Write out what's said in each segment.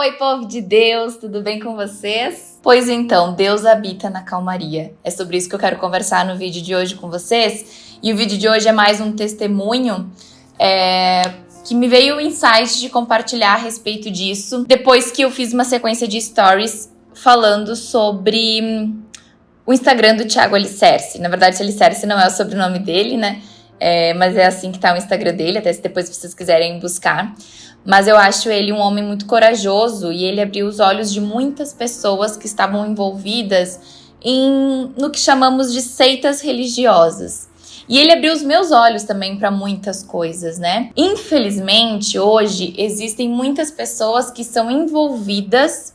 Oi, povo de Deus, tudo bem com vocês? Pois então, Deus habita na calmaria. É sobre isso que eu quero conversar no vídeo de hoje com vocês. E o vídeo de hoje é mais um testemunho que me veio o insight de compartilhar a respeito disso, depois que eu fiz uma sequência de stories falando sobre o Instagram do Thiago Alicerce. Na verdade, Alicerce não é o sobrenome dele, né? Mas é assim que tá o Instagram dele, até se depois vocês quiserem buscar. Mas eu acho ele um homem muito corajoso e ele abriu os olhos de muitas pessoas que estavam envolvidas no que chamamos de seitas religiosas. E ele abriu os meus olhos também para muitas coisas, né? Infelizmente, hoje, existem muitas pessoas que são envolvidas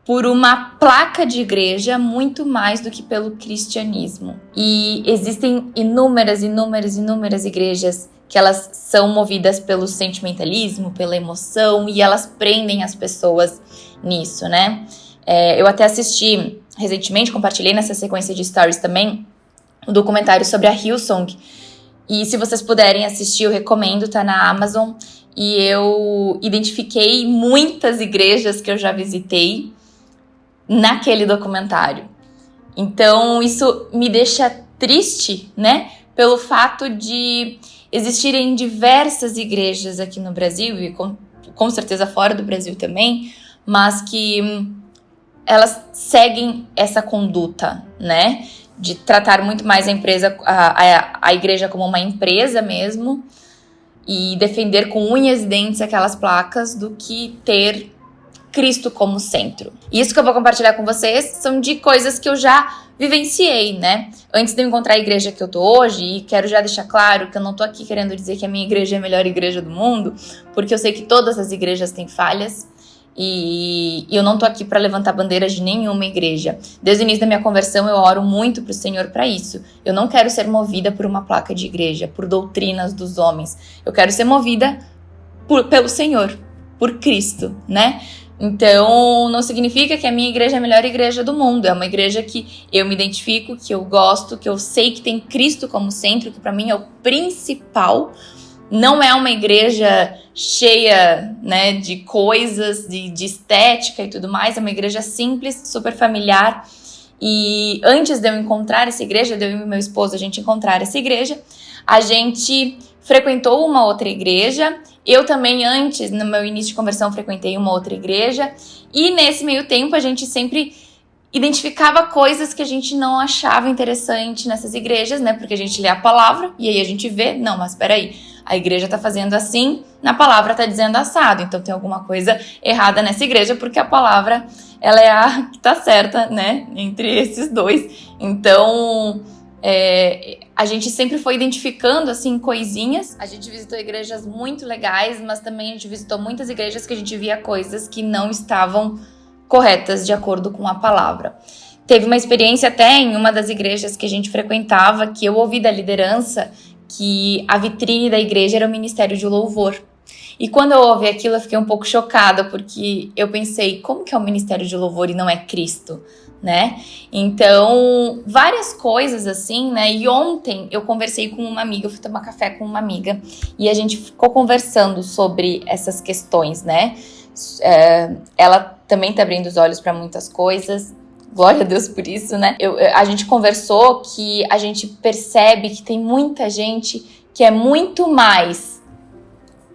por uma placa de igreja muito mais do que pelo cristianismo. E existem inúmeras igrejas que elas são movidas pelo sentimentalismo, pela emoção, e elas prendem as pessoas nisso, né? Eu até assisti recentemente, compartilhei nessa sequência de stories também, um documentário sobre a Hillsong. E se vocês puderem assistir, eu recomendo, tá na Amazon. E eu identifiquei muitas igrejas que eu já visitei naquele documentário. Então, isso me deixa triste, né? Pelo fato de existirem diversas igrejas aqui no Brasil, e com certeza fora do Brasil também, mas que elas seguem essa conduta, né? De tratar muito mais a igreja como uma empresa mesmo, e defender com unhas e dentes aquelas placas, do que ter Cristo como centro. E isso que eu vou compartilhar com vocês são de coisas que eu já vivenciei, né? Antes de eu encontrar a igreja que eu tô hoje, e quero já deixar claro que eu não tô aqui querendo dizer que a minha igreja é a melhor igreja do mundo, porque eu sei que todas as igrejas têm falhas, e eu não tô aqui para levantar bandeiras de nenhuma igreja. Desde o início da minha conversão, eu oro muito pro Senhor para isso. Eu não quero ser movida por uma placa de igreja, por doutrinas dos homens. Eu quero ser movida pelo Senhor, por Cristo, né? Então, não significa que a minha igreja é a melhor igreja do mundo. É uma igreja que eu me identifico, que eu gosto, que eu sei que tem Cristo como centro, que para mim é o principal. Não é uma igreja cheia, né, de coisas, de estética e tudo mais. É uma igreja simples, super familiar. E antes de eu encontrar essa igreja, de eu e meu esposo a gente encontrar essa igreja, a gente frequentou uma outra igreja. Eu também, antes, no meu início de conversão, frequentei uma outra igreja. E nesse meio tempo, a gente sempre identificava coisas que a gente não achava interessante nessas igrejas, né? Porque a gente lê a palavra e aí a gente vê, não, mas peraí, a igreja tá fazendo assim, na palavra tá dizendo assado. Então tem alguma coisa errada nessa igreja, porque a palavra, ela é a que tá certa, né? Entre esses dois. Então, a gente sempre foi identificando, assim, coisinhas. A gente visitou igrejas muito legais, mas também a gente visitou muitas igrejas que a gente via coisas que não estavam corretas de acordo com a palavra. Teve uma experiência até em uma das igrejas que a gente frequentava, que eu ouvi da liderança que a vitrine da igreja era o ministério de louvor. E quando eu ouvi aquilo, eu fiquei um pouco chocada, porque eu pensei, como que é o ministério de louvor e não é Cristo, né? Então, várias coisas assim, né? E ontem eu conversei com uma amiga, eu fui tomar café com uma amiga, e a gente ficou conversando sobre essas questões, né? Ela também tá abrindo os olhos para muitas coisas, glória a Deus por isso, né? A gente conversou que a gente percebe que tem muita gente que é muito mais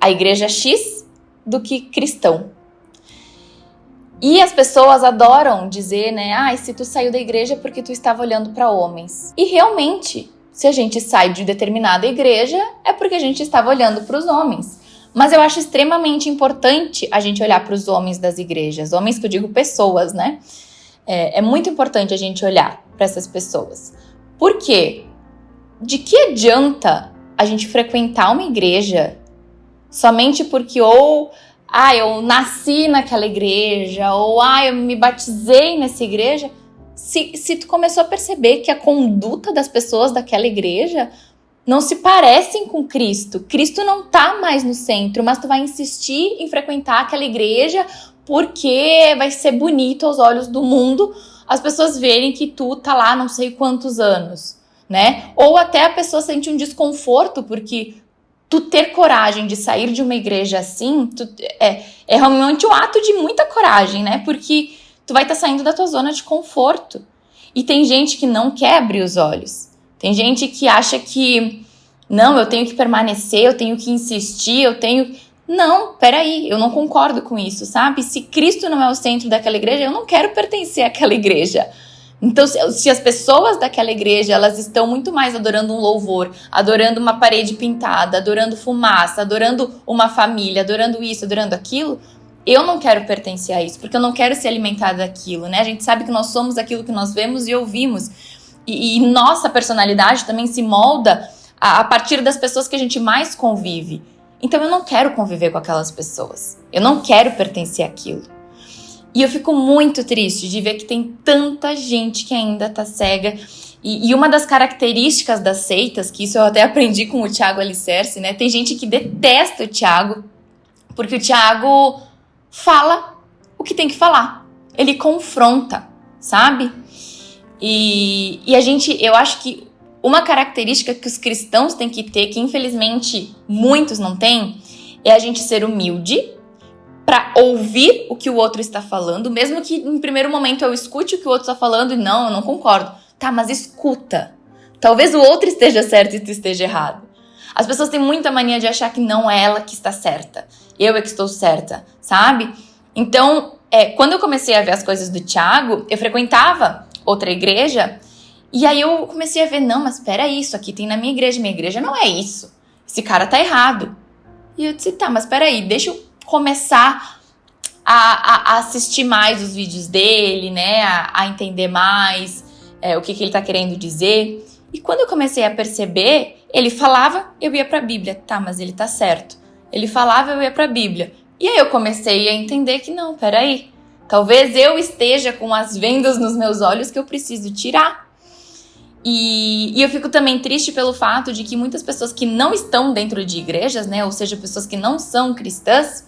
a igreja X do que cristão. E as pessoas adoram dizer, né? Se tu saiu da igreja é porque tu estava olhando para homens. E realmente, se a gente sai de determinada igreja, é porque a gente estava olhando para os homens. Mas eu acho extremamente importante a gente olhar para os homens das igrejas. Homens que eu digo pessoas, né? É muito importante a gente olhar para essas pessoas. Por quê? De que adianta a gente frequentar uma igreja somente porque eu nasci naquela igreja, ou eu me batizei nessa igreja, se tu começou a perceber que a conduta das pessoas daquela igreja não se parecem com Cristo. Cristo não tá mais no centro, mas tu vai insistir em frequentar aquela igreja porque vai ser bonito aos olhos do mundo as pessoas verem que tu tá lá não sei quantos anos, né? Ou até a pessoa sente um desconforto porque tu ter coragem de sair de uma igreja assim, é realmente um ato de muita coragem, né? Porque tu vai estar saindo da tua zona de conforto. E tem gente que não quer abrir os olhos. Tem gente que acha que, não, eu tenho que permanecer, eu tenho que insistir, Não, peraí, eu não concordo com isso, sabe? Se Cristo não é o centro daquela igreja, eu não quero pertencer àquela igreja. Então, se as pessoas daquela igreja, elas estão muito mais adorando um louvor, adorando uma parede pintada, adorando fumaça, adorando uma família, adorando isso, adorando aquilo, eu não quero pertencer a isso, porque eu não quero ser alimentada daquilo, né? A gente sabe que nós somos aquilo que nós vemos e ouvimos. E nossa personalidade também se molda a partir das pessoas que a gente mais convive. Então eu não quero conviver com aquelas pessoas. Eu não quero pertencer àquilo. E eu fico muito triste de ver que tem tanta gente que ainda tá cega. E uma das características das seitas, que isso eu até aprendi com o Thiago Alicerce, né? Tem gente que detesta o Thiago, porque o Thiago fala o que tem que falar. Ele confronta, sabe? E eu acho que uma característica que os cristãos têm que ter, que infelizmente muitos não têm, é a gente ser humilde para ouvir o que o outro está falando, mesmo que em primeiro momento eu escute o que o outro está falando e não, eu não concordo. Tá, mas escuta. Talvez o outro esteja certo e tu esteja errado. As pessoas têm muita mania de achar que não é ela que está certa. Eu é que estou certa, sabe? Então, quando eu comecei a ver as coisas do Thiago, eu frequentava outra igreja, e aí eu comecei a ver, não, mas peraí, isso aqui tem na minha igreja não é isso. Esse cara tá errado. E eu disse, tá, mas peraí, deixa eu começar a assistir mais os vídeos dele, né, a entender mais o que ele tá querendo dizer. E quando eu comecei a perceber, ele falava, eu ia pra Bíblia. Tá, mas ele tá certo. Ele falava, eu ia pra Bíblia. E aí eu comecei a entender que não, peraí. Talvez eu esteja com as vendas nos meus olhos que eu preciso tirar. E eu fico também triste pelo fato de que muitas pessoas que não estão dentro de igrejas, né, ou seja, pessoas que não são cristãs,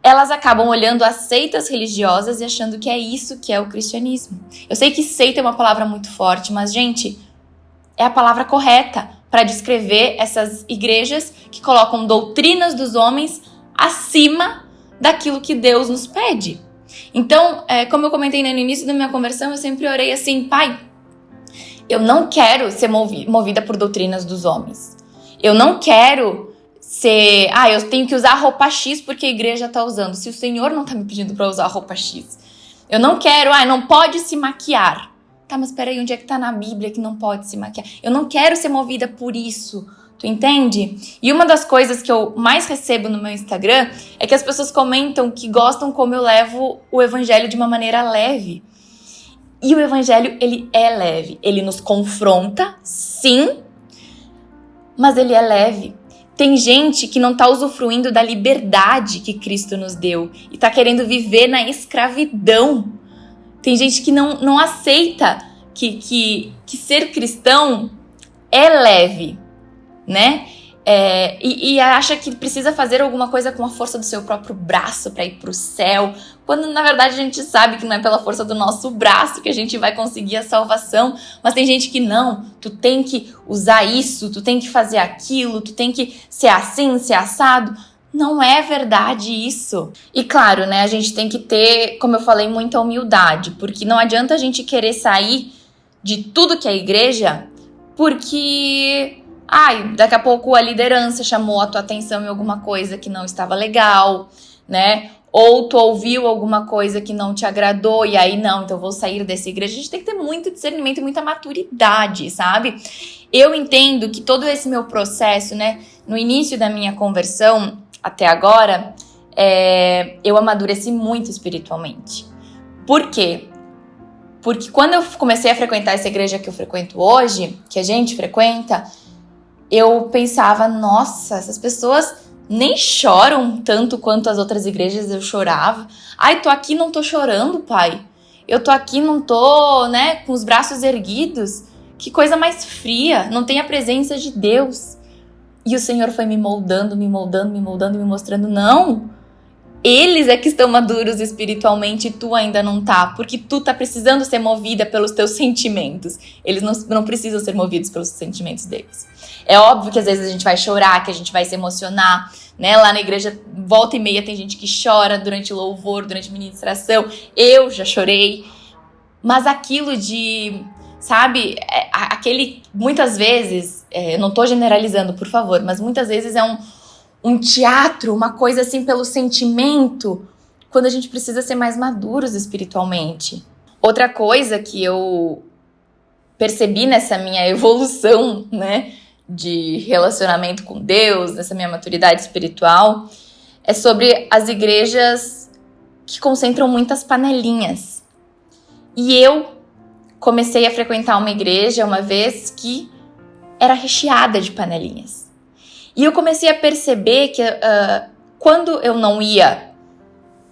elas acabam olhando as seitas religiosas e achando que é isso que é o cristianismo. Eu sei que seita é uma palavra muito forte, mas, gente, é a palavra correta para descrever essas igrejas que colocam doutrinas dos homens acima daquilo que Deus nos pede. Então, como eu comentei no início da minha conversão, eu sempre orei assim, Pai, eu não quero ser movida por doutrinas dos homens. Eu não quero ser, eu tenho que usar roupa X porque a igreja tá usando, se o Senhor não tá me pedindo para usar roupa X. Eu não quero, não pode se maquiar. Tá, mas peraí, onde é que tá na Bíblia que não pode se maquiar? Eu não quero ser movida por isso. Tu entende? E uma das coisas que eu mais recebo no meu Instagram é que as pessoas comentam que gostam como eu levo o evangelho de uma maneira leve. E o evangelho, ele é leve. Ele nos confronta, sim, mas ele é leve. Tem gente que não tá usufruindo da liberdade que Cristo nos deu e tá querendo viver na escravidão. Tem gente que não aceita que ser cristão é leve, né? E acha que precisa fazer alguma coisa com a força do seu próprio braço para ir pro céu, quando na verdade a gente sabe que não é pela força do nosso braço que a gente vai conseguir a salvação. Mas tem gente que não, tu tem que usar isso, tu tem que fazer aquilo, tu tem que ser assim, ser assado. Não é verdade isso. E claro, né, a gente tem que ter, como eu falei, muita humildade, porque não adianta a gente querer sair de tudo que é igreja, porque daqui a pouco a liderança chamou a tua atenção em alguma coisa que não estava legal, né? Ou tu ouviu alguma coisa que não te agradou e aí não, então eu vou sair dessa igreja. A gente tem que ter muito discernimento e muita maturidade, sabe? Eu entendo que todo esse meu processo, né, no início da minha conversão até agora, eu amadureci muito espiritualmente. Por quê? Porque quando eu comecei a frequentar essa igreja que eu frequento hoje, que a gente frequenta, eu pensava, nossa, essas pessoas nem choram tanto quanto as outras igrejas eu chorava. Tô aqui, não tô chorando, pai. Eu tô aqui, não tô, né, com os braços erguidos. Que coisa mais fria, não tem a presença de Deus. E o Senhor foi me moldando, me mostrando, não. eles é que estão maduros espiritualmente e tu ainda não tá, porque tu tá precisando ser movida pelos teus sentimentos. Eles não precisam ser movidos pelos sentimentos deles. É óbvio que às vezes a gente vai chorar, que a gente vai se emocionar, né? Lá na igreja, volta e meia, tem gente que chora durante o louvor, durante a ministração. Eu já chorei. Mas aquilo de, sabe, aquele, muitas vezes, eu não tô generalizando, por favor, mas muitas vezes é um teatro, uma coisa assim pelo sentimento, quando a gente precisa ser mais maduros espiritualmente. Outra coisa que eu percebi nessa minha evolução, né, de relacionamento com Deus, nessa minha maturidade espiritual, é sobre as igrejas que concentram muitas panelinhas. E eu comecei a frequentar uma igreja uma vez que era recheada de panelinhas. E eu comecei a perceber que quando eu não ia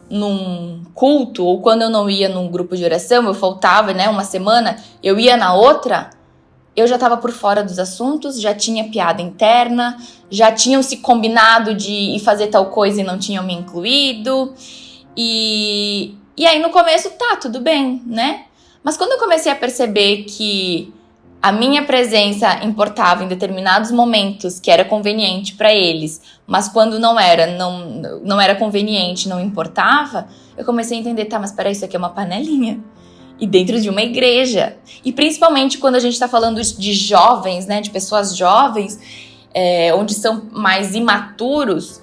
num culto, ou quando eu não ia num grupo de oração, eu faltava, né, uma semana, eu ia na outra, eu já estava por fora dos assuntos, já tinha piada interna, já tinham se combinado de ir fazer tal coisa e não tinham me incluído. E aí no começo tá, tudo bem, né? Mas quando eu comecei a perceber que a minha presença importava em determinados momentos que era conveniente para eles, mas quando não era conveniente, não importava, eu comecei a entender, tá, mas peraí, isso aqui é uma panelinha. E dentro de uma igreja. E principalmente quando a gente está falando de jovens, né, de pessoas jovens, onde são mais imaturos,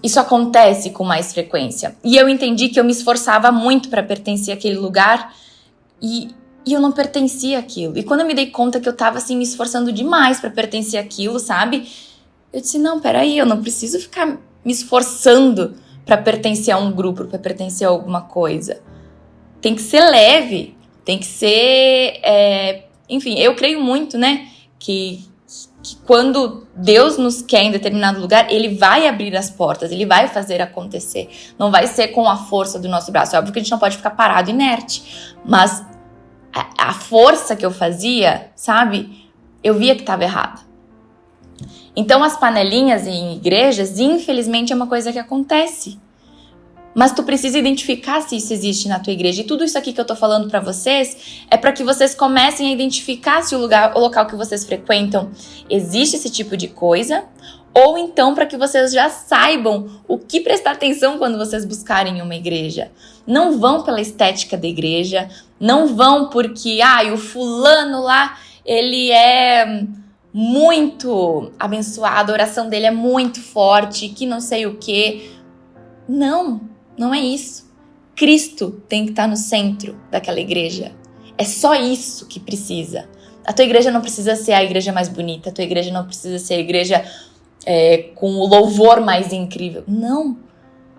isso acontece com mais frequência. E eu entendi que eu me esforçava muito para pertencer àquele lugar e eu não pertencia àquilo. E quando eu me dei conta que eu tava assim me esforçando demais para pertencer àquilo, sabe? Eu disse, não, peraí, eu não preciso ficar me esforçando para pertencer a um grupo, para pertencer a alguma coisa. Tem que ser leve, tem que ser... Enfim, eu creio muito, né, que quando Deus nos quer em determinado lugar, Ele vai abrir as portas, Ele vai fazer acontecer. Não vai ser com a força do nosso braço. É óbvio que a gente não pode ficar parado inerte, mas a força que eu fazia, sabe, eu via que estava errada. Então as panelinhas em igrejas, infelizmente, é uma coisa que acontece. Mas tu precisa identificar se isso existe na tua igreja. E tudo isso aqui que eu tô falando pra vocês é para que vocês comecem a identificar se o local que vocês frequentam existe esse tipo de coisa, ou então para que vocês já saibam o que prestar atenção quando vocês buscarem uma igreja. Não vão pela estética da igreja, não vão porque, o fulano lá, ele é muito abençoado, a oração dele é muito forte, que não sei o quê. Não é isso. Cristo tem que estar no centro daquela igreja. É só isso que precisa. A tua igreja não precisa ser a igreja mais bonita. A tua igreja não precisa ser a igreja com o louvor mais incrível. Não.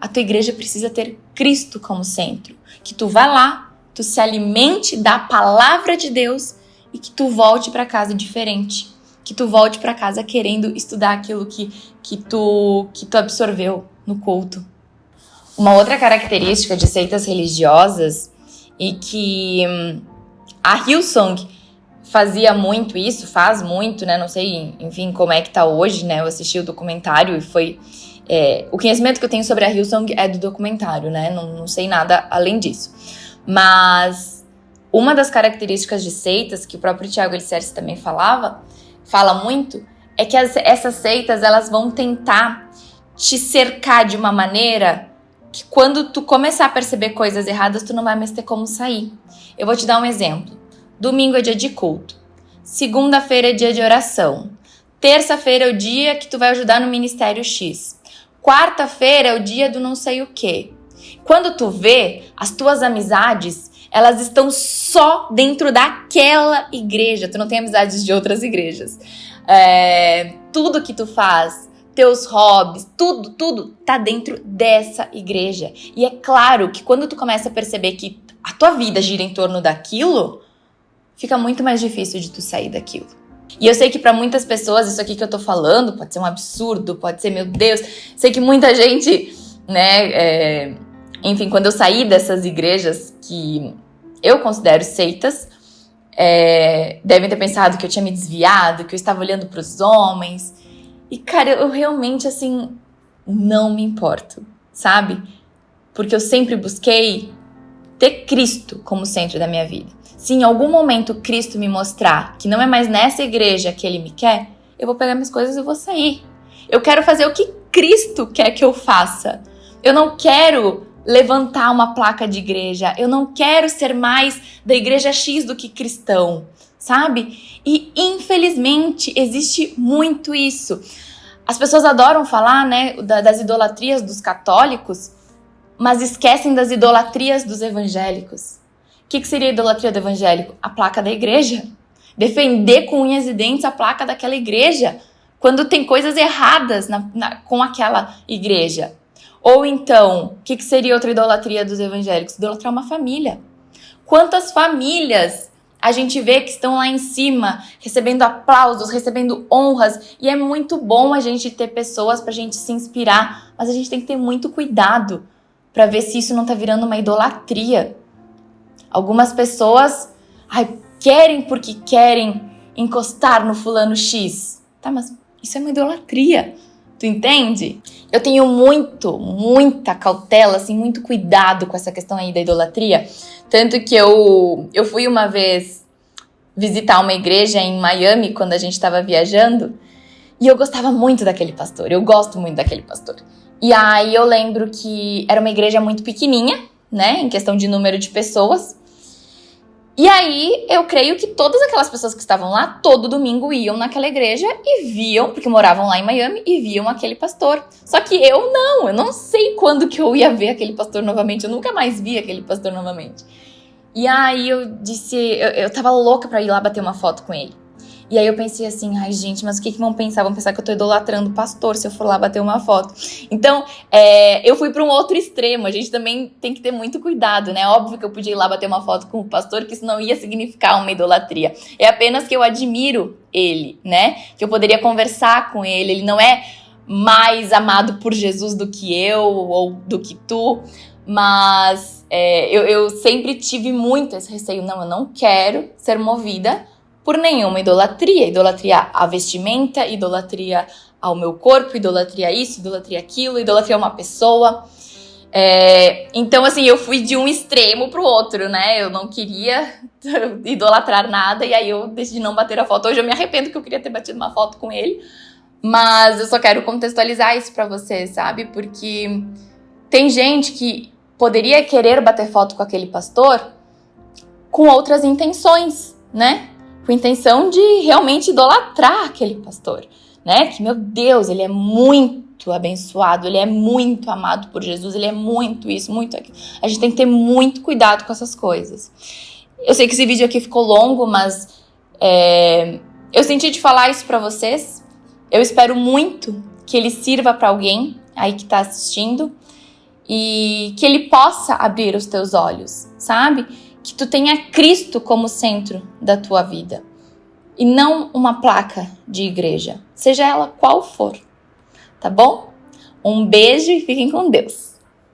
A tua igreja precisa ter Cristo como centro. Que tu vá lá, tu se alimente da palavra de Deus e que tu volte para casa diferente. Que tu volte para casa querendo estudar aquilo que tu absorveu no culto. Uma outra característica de seitas religiosas e que a Hillsong fazia muito isso, faz muito, né? Não sei, enfim, como é que tá hoje, né? Eu assisti o documentário e foi... o conhecimento que eu tenho sobre a Hillsong é do documentário, né? Não sei nada além disso. Mas uma das características de seitas, que o próprio Tiago Elicerce também fala muito, é que essas seitas, elas vão tentar te cercar de uma maneira que quando tu começar a perceber coisas erradas, tu não vai mais ter como sair. Eu vou te dar um exemplo. Domingo é dia de culto. Segunda-feira é dia de oração. Terça-feira é o dia que tu vai ajudar no Ministério X. Quarta-feira é o dia do não sei o quê. Quando tu vê, as tuas amizades, elas estão só dentro daquela igreja. Tu não tem amizades de outras igrejas. Tudo que tu faz, teus hobbies, tudo tá dentro dessa igreja. E é claro que quando tu começa a perceber que a tua vida gira em torno daquilo, fica muito mais difícil de tu sair daquilo. E eu sei que para muitas pessoas isso aqui que eu tô falando pode ser um absurdo, pode ser, meu Deus, sei que muita gente, né, enfim, quando eu saí dessas igrejas que eu considero seitas, devem ter pensado que eu tinha me desviado, que eu estava olhando para os homens. E, cara, eu realmente, assim, não me importo, sabe? porque eu sempre busquei ter Cristo como centro da minha vida. Se em algum momento Cristo me mostrar que não é mais nessa igreja que Ele me quer, eu vou pegar minhas coisas e vou sair. Eu quero fazer o que Cristo quer que eu faça. Eu não quero levantar uma placa de igreja. Eu não quero ser mais da igreja X do que cristão, sabe? E infelizmente existe muito isso. As pessoas adoram falar, né, das idolatrias dos católicos, mas esquecem das idolatrias dos evangélicos. O que seria a idolatria do evangélico? A placa da igreja. Defender com unhas e dentes a placa daquela igreja, quando tem coisas erradas com aquela igreja. Ou então, o que seria outra idolatria dos evangélicos? Idolatrar uma família. Quantas famílias a gente vê que estão lá em cima, recebendo aplausos, recebendo honras, e é muito bom a gente ter pessoas pra gente se inspirar, mas a gente tem que ter muito cuidado pra ver se isso não tá virando uma idolatria. Algumas pessoas querem porque querem encostar no fulano X. Tá, mas isso é uma idolatria. Tu entende? Eu tenho muita cautela, assim, muito cuidado com essa questão aí da idolatria. Tanto que eu fui uma vez visitar uma igreja em Miami, quando a gente estava viajando, e eu gostava muito daquele pastor. Eu gosto muito daquele pastor. E aí eu lembro que era uma igreja muito pequenininha, né, em questão de número de pessoas. E aí, eu creio que todas aquelas pessoas que estavam lá, todo domingo iam naquela igreja e viam, porque moravam lá em Miami, e viam aquele pastor. Só que eu não sei quando que eu ia ver aquele pastor novamente, eu nunca mais vi aquele pastor novamente. E aí eu disse, eu tava louca pra ir lá bater uma foto com ele. E aí eu pensei assim, gente, mas o que vão pensar? Vão pensar que eu tô idolatrando o pastor se eu for lá bater uma foto. Então, eu fui pra um outro extremo. A gente também tem que ter muito cuidado, né? Óbvio que eu podia ir lá bater uma foto com o pastor, que isso não ia significar uma idolatria. É apenas que eu admiro ele, né? Que eu poderia conversar com ele. Ele não é mais amado por Jesus do que eu ou do que tu. Mas eu sempre tive muito esse receio. Não, eu não quero ser movida por nenhuma idolatria. Idolatria à vestimenta, idolatria ao meu corpo, idolatria isso, idolatria aquilo, idolatria a uma pessoa. Então, assim, eu fui de um extremo pro outro, né? Eu não queria idolatrar nada e aí eu decidi não bater a foto. Hoje eu me arrependo que eu queria ter batido uma foto com ele, mas eu só quero contextualizar isso pra vocês, sabe? Porque tem gente que poderia querer bater foto com aquele pastor com outras intenções, né? Com intenção de realmente idolatrar aquele pastor, né? Que, meu Deus, ele é muito abençoado, ele é muito amado por Jesus, ele é muito isso, muito aquilo. A gente tem que ter muito cuidado com essas coisas. Eu sei que esse vídeo aqui ficou longo, mas eu senti de falar isso pra vocês. Eu espero muito que ele sirva pra alguém aí que tá assistindo e que ele possa abrir os teus olhos, sabe? Que tu tenha Cristo como centro da tua vida e não uma placa de igreja, seja ela qual for, tá bom? Um beijo e fiquem com Deus.